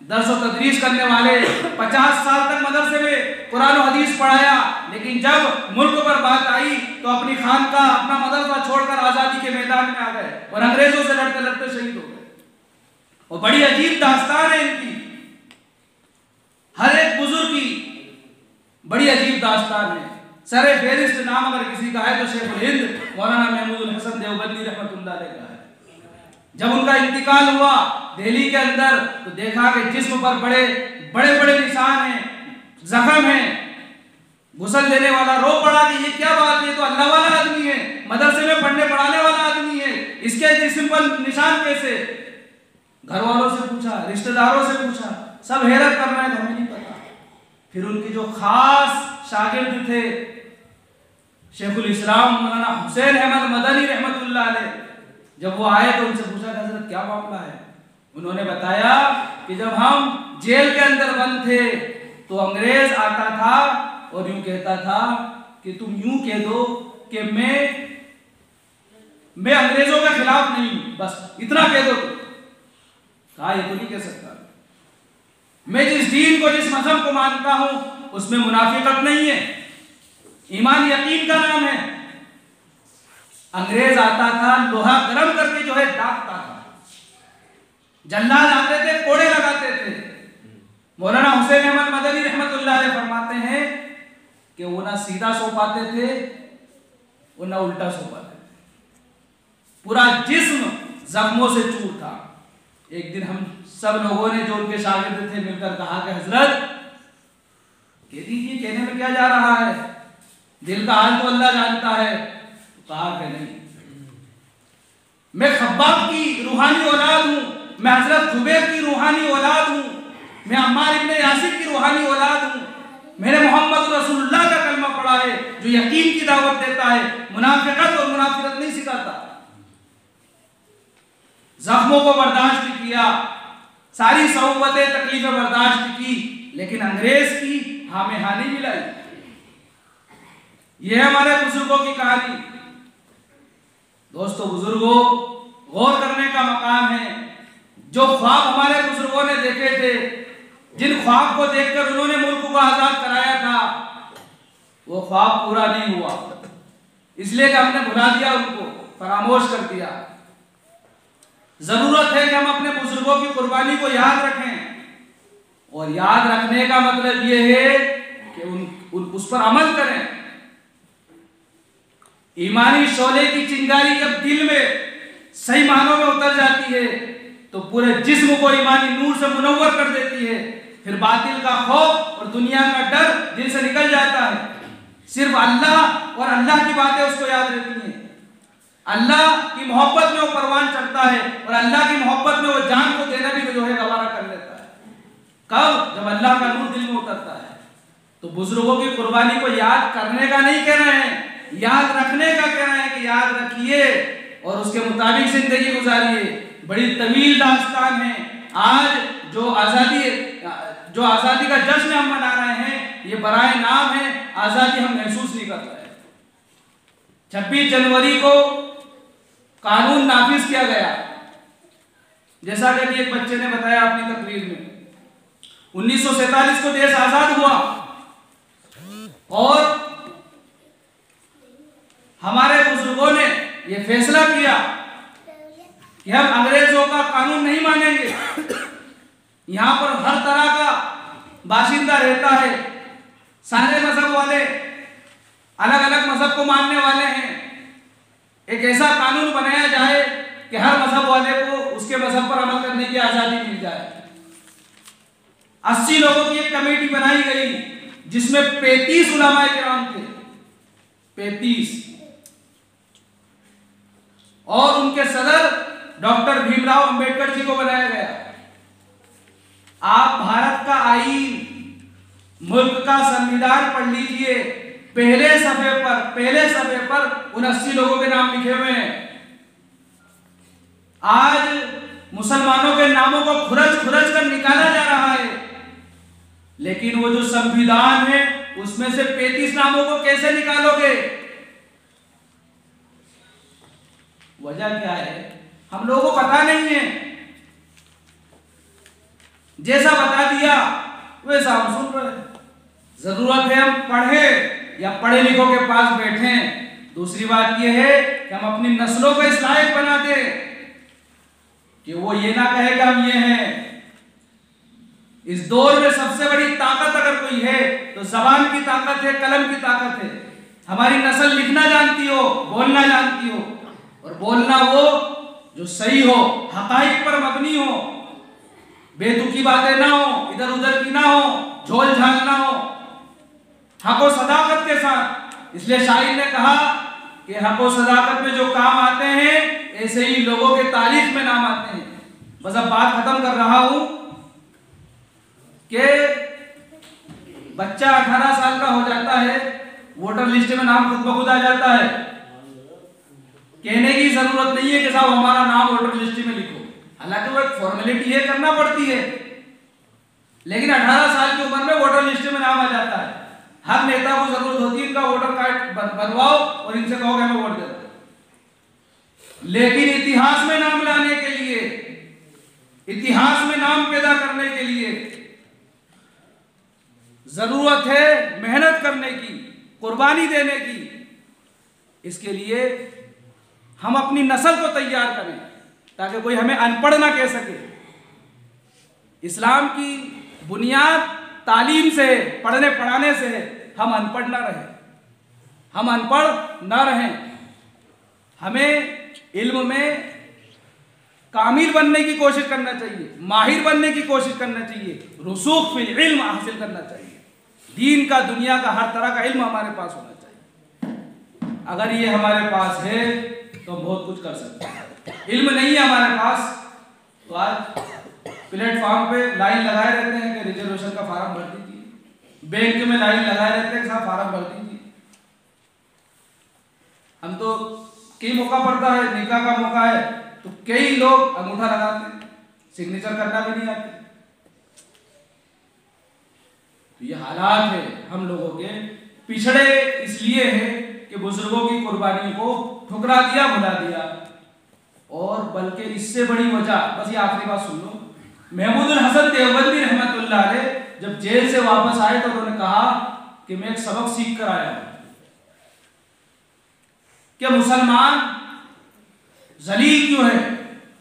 दर्स और तदरीस करने वाले, 50 साल तक मदरसे में कुरान और हदीस पढ़ाया, लेकिन जब मुल्क पर बात आई तो अपनी खानका, अपना मदरसा छोड़कर आज़ादी के मैदान में आ गए और अंग्रेजों से लड़ते लड़ते शहीद हो गए। और बड़ी अजीब दास्तान है इनकी, हर एक बुजुर्ग की बड़ी अजीब दास्तान है। सरे फेरिस्त नाम अगर किसी का है तो शेखुल हिंद मौलाना महमूदुल हसन देवबंदी रहमतुल्लाह अलैह का है। जब उनका इंतकाल हुआ दिल्ली के अंदर तो देखा कि जिस्म पर बड़े बड़े बड़े निशान हैं, जख्म हैं। गुस्ल देने वाला रो पड़ा कि ये क्या बात है, तो अल्लाह वाला आदमी है, मदरसे में पढ़ने पढ़ाने वाला आदमी है, इसके जिस्म पर निशान कैसे? घर वालों से पूछा, रिश्तेदारों से पूछा, सब हैरत कर रहे हैं, हमें नहीं पता। फिर उनकी जो खास शागिर्द थे शेखुल इस्लाम मौलाना हुसैन अहमद मदनी रहमतुल्लाह अलैह, जब वो आए तो उनसे पूछा कि हज़रत क्या मामला है? उन्होंने बताया कि जब हम जेल के अंदर बंद थे तो अंग्रेज आता था और यूं कहता था कि तुम यूं कह दो कि मैं अंग्रेजों के खिलाफ नहीं हूं, बस इतना कह दो। कहा ये तो नहीं कह सकता, मैं जिस दीन को जिस मजहब को मानता हूं उसमें मुनाफिकत नहीं है, ईमान यकीन का नाम है। अंग्रेज आता था लोहा गरम करके जो है दागता था, जल्लाद आते थे कोड़े लगाते थे। मौलाना हुसैन अहमद मदनी रहमतुल्लाह अलैह फरमाते हैं कि वो ना सीधा सो पाते थे वो ना उल्टा सो पाते थे, पूरा जिस्म जख्मों से चूर था। एक दिन हम सब लोगों ने जो उनके शागिर्द थे मिलकर कहा कि हजरत कह दीजिए, कहने में क्या जा रहा है, दिल का हाल तो अल्लाह जानता है। कहा कि नहीं, मैं खब्बाब की रूहानी औलाद हूं, मैं हजरत जुबैर की रूहानी औलाद हूं, मैं अम्मार इब्ने यासिर की रूहानी औलाद हूं, मैंने मोहम्मद रसूलुल्लाह का कलमा पढ़ा है जो यकीन की दावत देता है, मुनाफिकत और मुनाफिकत नहीं सिखाता। जख्मों को बर्दाश्त किया, सारी सौबतें तकलीफें बर्दाश्त की, लेकिन अंग्रेज की हामे हानि मिलाई। यह हमारे बुजुर्गों की कहानी। दोस्तों बुजुर्गों, गौर करने का मकाम है। जो ख्वाब हमारे बुजुर्गों ने देखे थे, जिन ख्वाब को देखकर उन्होंने मुल्क को आजाद कराया था, वो ख्वाब पूरा नहीं हुआ, इसलिए कि हमने भुला दिया, उनको फरामोश कर दिया। जरूरत है कि हम अपने बुजुर्गों की कुर्बानी को याद रखें, और याद रखने का मतलब यह है कि उस पर अमल करें। ईमानी शोले की चिंगारी जब दिल में सही मानों में उतर जाती है तो पूरे जिस्म को ईमानी नूर से मुनव्वर कर देती है। फिर बातिल का खौफ और दुनिया का डर दिल से निकल जाता है। सिर्फ अल्लाह और अल्लाह की बातें उसको याद रहती हैं। अल्लाह की मोहब्बत में वो परवान चढ़ता है, और अल्लाह की मोहब्बत में वो जान को देना भी जो है गवारा कर लेता है। कब? जब अल्लाह का नूर दिल में उतरता है। तो बुजुर्गों की कुर्बानी को याद करने का नहीं कह रहे हैं, याद रखने का कह रहे हैं कि याद रखिए और उसके मुताबिक जिंदगी गुजारिए। बड़ी तवील दास्तान है। आज जो आज़ादी का जश्न हम मना रहे हैं, ये बराए नाम है, आज़ादी हम महसूस नहीं कर रहे। 26 जनवरी को कानून नाफिज किया गया, जैसा कि अभी एक बच्चे ने बताया अपनी तकरीर में। 1947 को देश आजाद हुआ और हमारे बुजुर्गों ने यह फैसला किया कि हम अंग्रेजों का कानून नहीं मानेंगे। यहां पर हर तरह का बाशिंदा रहता है, सारे मजहब वाले, अलग अलग मजहब को मानने वाले हैं। एक ऐसा कानून बनाया जाए कि हर मजहब वाले को उसके मजहब पर अमल करने की आजादी मिल जाए। 80 लोगों की एक कमेटी बनाई गई जिसमें 35 उलमाए किराम थे, 35, और उनके सदर डॉक्टर भीमराव अंबेडकर जी को बनाया गया। आप भारत का आईन, मुल्क का संविधान पढ़ लीजिए, पहले सफे पर उन 80 लोगों के नाम लिखे हुए हैं। आज मुसलमानों के नामों को खुरच कर निकाला जा रहा है, लेकिन वो जो संविधान है उसमें से 35 नामों को कैसे निकालोगे? वजह क्या है? हम लोगों को पता नहीं है। जैसा बता दिया वैसा हम सुन रहे हैं। जरूरत है हम पढ़े या पढ़े लिखों के पास बैठें। दूसरी बात यह है कि हम अपनी नस्लों को इस लायक बना दें कि वो ये ना कहे कि हम ये हैं। इस दौर में सबसे बड़ी ताकत अगर कोई है तो जबान की ताकत है, कलम की ताकत है। हमारी नस्ल लिखना जानती हो, बोलना जानती हो, और बोलना वो जो सही हो, हकाइक पर मबनी हो, बेतुकी बातें ना हो, इधर उधर की ना हो, झोल झाल ना हो, हक और सदाकत के साथ। इसलिए शायर ने कहा कि हक और सदाकत में जो काम आते हैं ऐसे ही लोगों के तारीख में नाम आते हैं। बस अब बात खत्म कर रहा हूं कि बच्चा 18 साल का हो जाता है, वोटर लिस्ट में नाम खुद ब खुद आ जाता है। कहने की जरूरत नहीं है कि साहब हमारा नाम वोटर लिस्ट में लिखो, हालांकि वो एक फॉर्मेलिटी है, करना पड़ती है, लेकिन 18 साल की उम्र में वोटर लिस्ट में नाम आ जाता है। हर नेता को जरूरत होती है इनका वोटर कार्ड बनवाओ और इनसे कहो कि मैं वोट देता हूं। लेकिन इतिहास में नाम लाने के लिए, इतिहास में नाम पैदा करने के लिए जरूरत है मेहनत करने की, कुर्बानी देने की। इसके लिए हम अपनी नस्ल को तैयार करें ताकि कोई हमें अनपढ़ ना कह सके। इस्लाम की बुनियाद तालीम से, पढ़ने पढ़ाने से है। हम अनपढ़ ना रहें, हम अनपढ़ ना रहें। हमें इल्म में कामिल बनने की कोशिश करना चाहिए, माहिर बनने की कोशिश करना चाहिए, रुसूख फिल इल्म हासिल करना चाहिए। दीन का, दुनिया का, हर तरह का इल्म हमारे पास होना चाहिए। अगर ये हमारे पास है तो बहुत कुछ कर सकते हैं। इल्म नहीं है हमारे पास तो आज प्लेटफॉर्म पे लाइन लगाए रहते हैं कि रिजर्वेशन का फार्म भर दीजिए, बैंक में लाइन लगाए रहते हैं कि साहब फार्म भर दीजिए। हम तो कई मौका पड़ता है, निकाह का मौका है तो कई लोग अंगूठा लगाते हैं, सिग्नेचर करना भी नहीं आते। तो ये हालात है हम लोगों के। पिछड़े इसलिए है कि बुजुर्गों की कुर्बानी को ठुकरा दिया, भुला दिया। और बल्कि इससे बड़ी वजह, बस ये आखिरी बात सुन लो, महमूदुल हसन देवबंदी रहमतुल्लाह अलैह जब जेल से वापस आए तो उन्होंने कहा कि मैं एक सबक सीख कर आया हूं कि मुसलमान जलील क्यों है,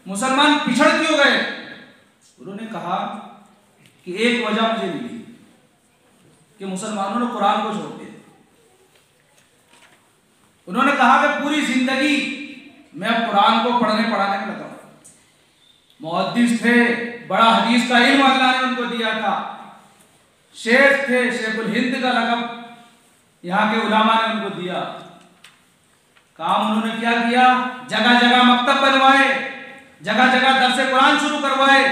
मुसलमान पिछड़ क्यों गए। उन्होंने कहा कि एक वजह मुझे मिली कि मुसलमानों ने कुरान को छोड़ दिया। उन्होंने कहा कि पूरी जिंदगी मैं अब कुरान को पढ़ने पढ़ाने में लगा हूं। मुहद्दिस थे, बड़ा हदीस का इल्म अल्लाह ने उनको दिया था, शेख थे, शेखुल हिंद का लक़ब यहाँ के उलामा ने उनको दिया। काम उन्होंने क्या किया, जगह जगह मकतब बनवाए, जगह जगह दर्स कुरान शुरू करवाए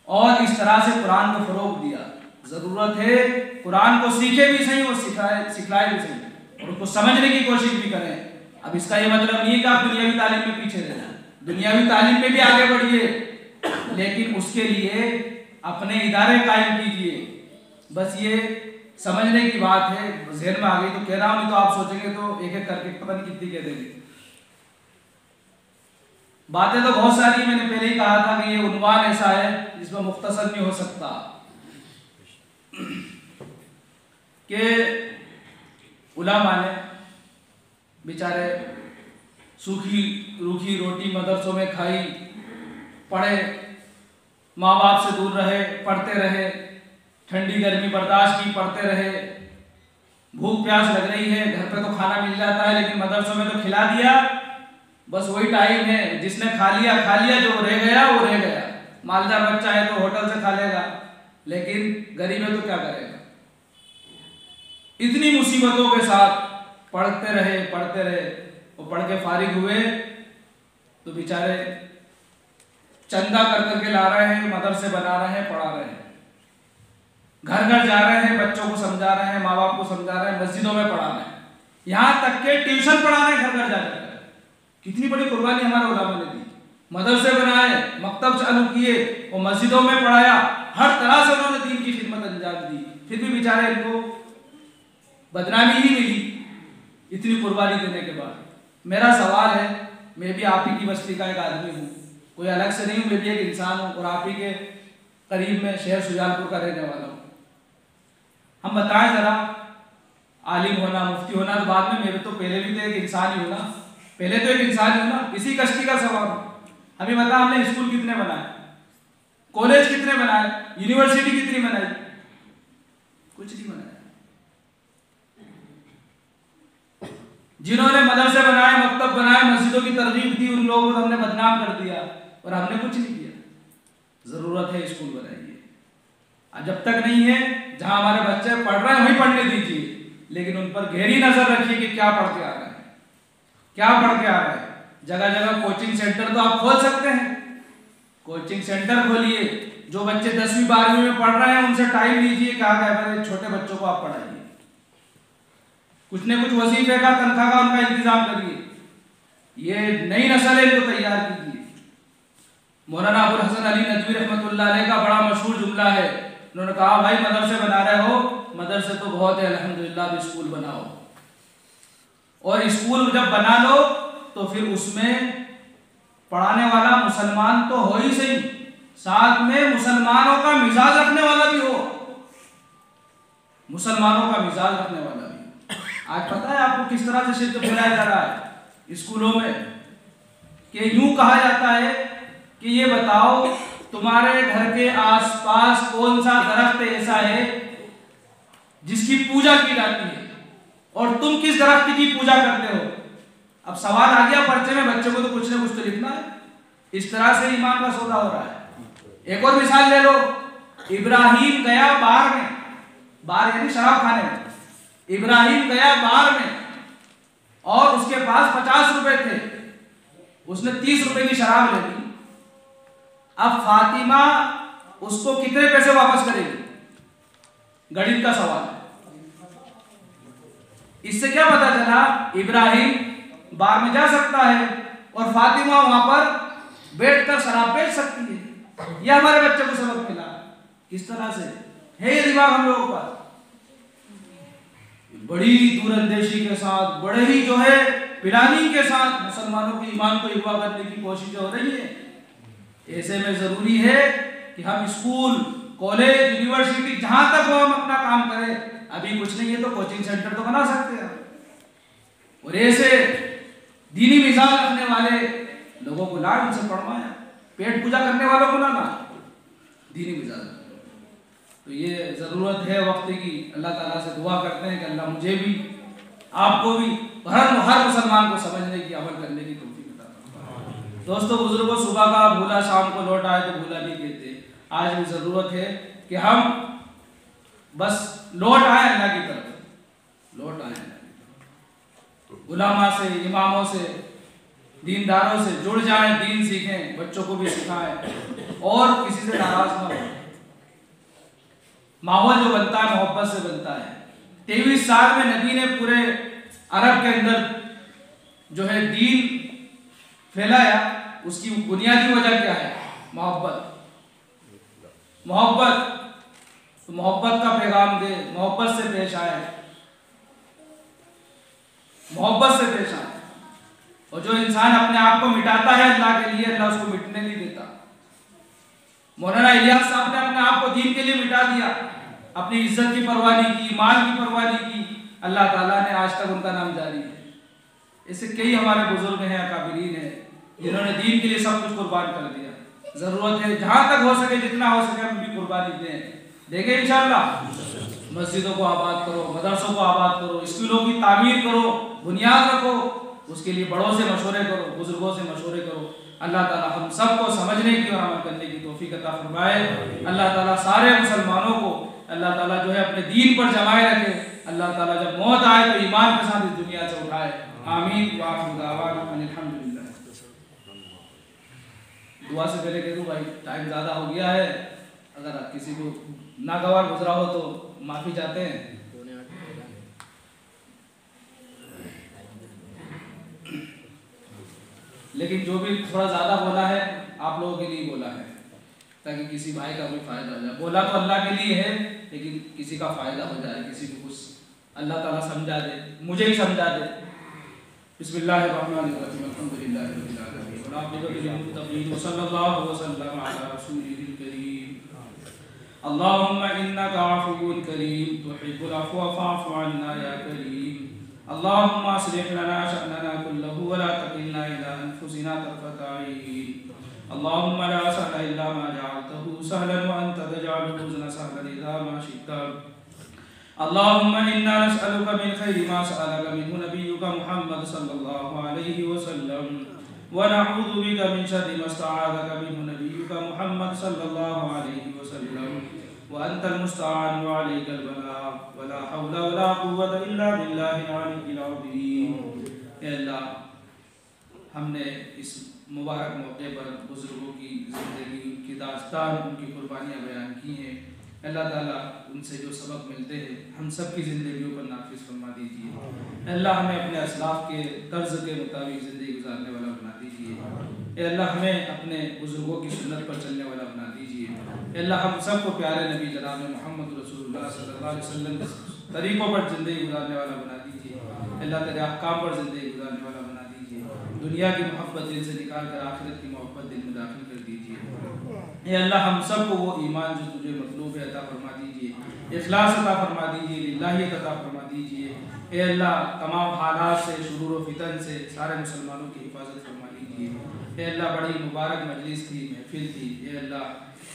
और इस तरह से कुरान को फरोग दिया। जरूरत है कुरान को सीखे भी सही और सिखलाए भी सही और उसको समझने की कोशिश भी करें। अब इसका ये मतलब नहीं है कि आप दुनियावी तालीम में पीछे रह जाए, दुनियावी तालीम में भी आगे बढ़िए, लेकिन उसके लिए अपने इदारे कायम कीजिए। बस ये समझने की बात है, ज़हन में आ गई तो कह रहा हूं, नहीं तो आप सोचेंगे तो एक एक करके पता नहीं कितनी कह देंगे। बातें तो बहुत सारी, मैंने पहले ही कहा था कि ये उन्वान ऐसा है जिसमें मुख्तसर नहीं हो सकता कि उलमा ने बेचारे सूखी रूखी रोटी मदरसों में खाई, पढ़े, माँ बाप से दूर रहे, पढ़ते रहे, ठंडी गर्मी बर्दाश्त की, पढ़ते रहे, भूख प्यास लग रही है, घर पे तो खाना मिल जाता है लेकिन मदरसों में तो खिला दिया, बस वही टाइम है, जिसने खा लिया, जो रह गया वो रह गया। मालदार बच्चा है तो होटल से खा लेगा, लेकिन गरीब है तो क्या करेगा। इतनी मुसीबतों के साथ पढ़ते रहे और पढ़ के फारिग हुए तो बेचारे चंदा कर करके ला रहे हैं, मदरसे बना रहे हैं, पढ़ा रहे हैं, घर घर जा रहे हैं, बच्चों को समझा रहे हैं, माँ बाप को समझा रहे हैं, मस्जिदों में पढ़ा रहे हैं, यहाँ तक के ट्यूशन पढ़ा रहे हैं घर घर जाकर। कितनी बड़ी कुर्बानी हमारे उलमा ने दी, मदरसे बनाए, मकतब चालू किए और मस्जिदों में पढ़ाया, हर तरह से उन्होंने दीन की खिदमत अंजाम दी। फिर भी बेचारे इनको बदनामी ही मिली इतनी कुर्बानी देने के बाद। मेरा सवाल है, मैं भी आप ही की बस्ती का एक आदमी हूँ, कोई अलग से नहीं हूँ, मैं भी एक इंसान हूँ और आप ही के करीब में शहर सुजानपुर का रहने वाला हूँ। हम बताएं जरा, आलिम होना, मुफ्ती होना तो बाद में, मेरे तो पहले भी तो एक इंसान ही हूँ ना, पहले तो एक इंसान ही हूँ ना, इसी कश्ती का सवाल हूँ। अभी बता, हमने स्कूल कितने बनाए, कॉलेज कितने बनाए, यूनिवर्सिटी कितनी बनाई? कुछ नहीं बनाया। जिन्होंने मदरसे बनाए, मकतब बनाए, मस्जिदों की तरगीब दी, उन लोगों को हमने बदनाम कर दिया और हमने कुछ नहीं किया। जरूरत है स्कूल बनाइए, जब तक नहीं है जहां हमारे बच्चे पढ़ रहे हैं वहीं पढ़ने दीजिए, लेकिन उन पर गहरी नजर रखिए कि क्या पढ़ के आ रहे हैं, क्या पढ़ के आ रहे हैं। जगह जगह कोचिंग सेंटर तो आप खोल सकते हैं, कोचिंग सेंटर खोलिए। जो बच्चे 10वीं 12वीं में पढ़ रहे हैं उनसे टाइम लीजिए, कहा गया छोटे बच्चों को आप पढ़ाइए, कुछ न कुछ वजीफे का, तनख्वाह का उनका इंतजाम करिए। ये नई नस्ल है, इनको तैयार कीजिए। मौलाना अबुल हसन अली नदवी रहमतुल्लाह अलैह का बड़ा मशहूर जुमला है, उन्होंने कहा भाई मदरसे बना रहे हो, मदरसे तो बहुत है अल्हम्दुलिल्लाह, भी स्कूल बनाओ। और स्कूल जब बना लो तो फिर उसमें पढ़ाने वाला मुसलमान तो हो ही सही, साथ में मुसलमानों का मिजाज रखने वाला भी हो, मुसलमानों का मिजाज रखने वाला भी। आज पता है आपको किस तरह से शिर्क फैलाया जा रहा है स्कूलों में, कि यूं कहा जाता है कि ये बताओ तुम्हारे घर के आसपास कौन सा दरख्त ऐसा है जिसकी पूजा की जाती है और तुम किस दरख्त की पूजा करते हो। अब सवाल आ गया पर्चे में, बच्चों को तो कुछ ना कुछ तो लिखना है। इस तरह से ईमान का सौदा हो रहा है। एक और मिसाल ले लो, इब्राहिम गया बार में, बार यानी शराब खाने में, इब्राहिम गया बार में और उसके पास 50 रुपए थे, उसने 30 रुपए की शराब ले ली। अब फातिमा उसको कितने पैसे वापस करेगी, गणित का सवाल है। इससे क्या पता चला, इब्राहिम बार में जा सकता है और फातिमा वहां पर बैठकर शराब बेच सकती है। यह हमारे बच्चे को सबक मिला। किस तरह से है ये दिमाग हम लोगों का, बड़ी दूरंदेशी के साथ, बड़े ही जो है प्लानिंग के साथ मुसलमानों के ईमान को अगवा करने की कोशिश हो रही है। ऐसे में जरूरी है कि हम स्कूल, कॉलेज, यूनिवर्सिटी जहां तक हो हम अपना काम करें। अभी कुछ नहीं है तो कोचिंग सेंटर तो बना सकते हैं, और ऐसे दीनी मिजाज रखने वाले लोगों को ला, उनसे पढ़वाया। पेट पूजा करने वालों को ना दीनी मिजाज। तो ये जरूरत है वक्त की। अल्लाह ताला से दुआ करते हैं कि अल्लाह मुझे भी, आपको भी, हर मुसलमान को समझने की, अमल करने की तौफीक अता फरमाए। दोस्तों बुजुर्गों, सुबह का भूला शाम को लौट आए तो भूला नहीं कहते। आज भी जरूरत है कि हम बस लौट आए अल्लाह की तरफ, लौट आए अल्लाह की तरफ। उलमा से, इमामों से, दीनदारों से जुड़ जाएं, दीन सीखें, बच्चों को भी सिखाएं और किसी से नाराज ना हो। माहौल जो बनता है मोहब्बत से बनता है। 23 साल में नबी ने पूरे अरब के अंदर जो है दीन फैलाया। उसकी बुनियादी वजह क्या है? मोहब्बत। मोहब्बत, तो मोहब्बत का पैगाम दे, मोहब्बत से पेश आए, मोहब्बत से पेश आए। और जो इंसान अपने आप को मिटाता है अल्लाह के लिए, अल्लाह उसको मिटने नहीं देता। मौलाना इलियास साहब ने अपने आप को दीन के लिए मिटा दिया, अपनी इज्जत की परवाह नहीं की, माल की परवाह नहीं की, अल्लाह ताला ने आज तक उनका नाम जारी है। ऐसे कई हमारे बुजुर्ग हैं, अकाबिरीन हैं, जिन्होंने दीन के लिए सब कुछ कुर्बान कर दिया। जरूरत है जहां तक हो सके, जितना हो सके हम भी कुर्बानी दें, देंगे इंशाअल्लाह। मस्जिदों को आबाद करो, मदरसों को आबाद करो, स्कूलों की तामीर करो, बुनियाद रखो, उसके लिए बड़ों से मशवरे करो, बुजुर्गों से मशवरे करो। अल्लाह ताला हम सबको समझने की और अमल करने की तौफीक अता फरमाए। अल्लाह ताला सारे मुसलमानों को अल्लाह ताला जो है अपने दीन पर जमाए रखे। अल्लाह ताला जब मौत आए तो ईमान के साथ इस दुनिया से उठाए। आमीन। व आखिरु दावाना अल्हम्दुलिल्लाह। दुआ से पहले कह दूं भाई, टाइम ज़्यादा हो गया है, अगर किसी को नागवार गुजरा हो तो माफ़ी चाहते हैं। लेकिन जो भी थोड़ा ज़्यादा बोला है आप लोगों के लिए बोला है, ताकि किसी भाई का भी फ़ायदा हो जाए। बोला तो अल्लाह के लिए है, लेकिन किसी का फ़ायदा हो जाए, किसी को कुछ अल्लाह ताला समझा दे, मुझे ही समझा दे। बिस्मिल्लाहिर्रहमानिर्रहीम, अल्हम्दुलिल्लाहि रब्बिल आलमीन, व आक़िबतु लिल मुत्तक़ीन, व सल्लल्लाहु व सल्लम अला रसूलिहिल करीम। अल्लाहुम्मा इन्नका अफ़ुव्वुन करीम, तुहिब्बुल अफ़्व फ़अफ़ु अन्ना या करीम। अल्लाहुम्मा अस्लिह लना शअनना कुल्लहु व ला तकिलना इला अनफुसिना तरफ़ता ऐन। अल्लाहुम्मा ला सहला इल्ला मा जअलतहु सहलन व अन्ता तजअलुल हुज़्न सहलन इज़ा मा शि'ता। अल्लाहुम्मा इन्ना नस्अलुका मिन खैरि मा सअलका मिन्हु नबियुका मुहम्मद सल्लल्लाहु अलैहि वसल्लम व नऊज़ु बिका मिन शर्रि मा इस्तआज़का मिन्हु नबियुका मुहम्मद सल्लल्लाहु अलैहि वसल्लम व अंतल मुस्तआन व अलैकल बलाग व ला हौला व ला कुव्वता इल्ला बिल्लाहिल अलिय्यिल अज़ीम। ए अल्लाह, हमने इस मुबारक मौके पर बुजुर्गों की ज़िंदगी, उनकी दास्तान, उनकी कुर्बानियाँ बयान की हैं। अल्लाह ताला उनसे जो सबक मिलते हैं हम सब की ज़िंदगियों पर नाफिज फरमा दीजिए। अल्लाह, हमें अपने असलाफ के तर्ज के मुताबिक ज़िंदगी गुजारने वाला बना दीजिए। अल्लाह, हमें अपने बुजुर्गों की सुन्नत पर चलने वाला बना दीजिए। अल्लाह, हम सबको प्यारे नबी जनाब मोहम्मद रसूलुल्लाह सल्लल्लाहु अलैहि वसल्लम के तरीक़ों पर ज़िंदगी गुजारने वाला बना दीजिए। अल्लाह, तेरे अहकाम पर ज़िंदगी गुजारने वाला बना दीजिए। दुनिया की मोहब्बत दिल से निकाल कर आखिरत की मोहब्बत दिल में दाखिल कर दीजिए। अल्लाह, हम सबको वो ईमान जो तुझे मतलूब है अता फरमा दीजिए, इखलास अता फरमा दीजिए, लिल्लाहियत अता फरमा दीजिए। ए अल्लाह, तमाम हालात से, शुरूर व फितन से सारे मुसलमानों की हिफाजत फरमा लीजिए। ए अल्लाह, बड़ी मुबारक मजलिस थी, महफिल थी। ए अल्लाह,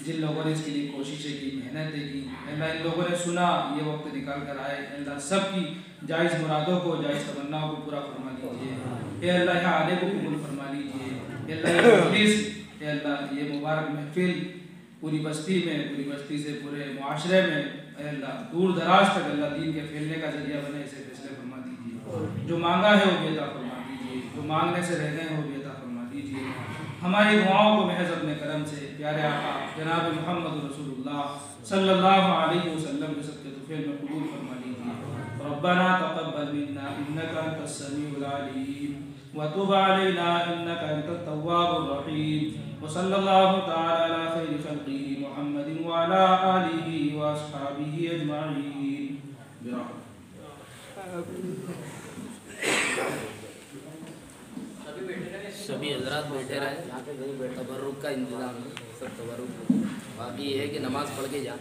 जिन लोगों ने इसके लिए कोशिशें की, मेहनतें की, अल्लाह इन लोगों ने सुना, ये वक्त निकाल कर आए, अल्लाह सब की जायज़ मुरादों को, जायज़ तमन्नाओं को पूरा फरमा दीजिए। ए अल्लाह, यहाँ आने को कबूल फरमा लीजिए। ए अल्लाह, ये मजलिस, ए अल्लाह, ये मुबारक महफिल पूरी बस्ती में, पूरी बस्ती से पूरे मुआशरे में, ए अल्लाह, दूर दराज तक अल्लाह दीन के फैलने का जरिया बने, इसे फैसले फरमा दीजिए। जो मांगा है वो भी अता फरमा दीजिए, जो मांगने से रह गए हैं वो भी अता फरमा दीजिए। हमारी दुआओं को महज अपने करम से प्यारे आका जनाब मोहम्मद रसूलुल्लाह सल्लल्लाहु अलैहि वसल्लम के सदक़े तुफ़ैल में कबूल फरमा लीजिए। रब्बना तक़ब्बल मिन्ना इन्नका अंतस समीउल अलीम व तुब अलैना इन्नका अंतत तव्वाबुर रहीम व सल्लल्लाहु तआला अला खैरि खल्क़िही मुहम्मदिन व अला आलिहि व अस्हाबिही अजमाईन। सभी हजरात बैठे रहे, तबर्रुक का इंतज़ाम है, सब तबर्रुक। बाकी ये है कि नमाज़ पढ़ के जाए।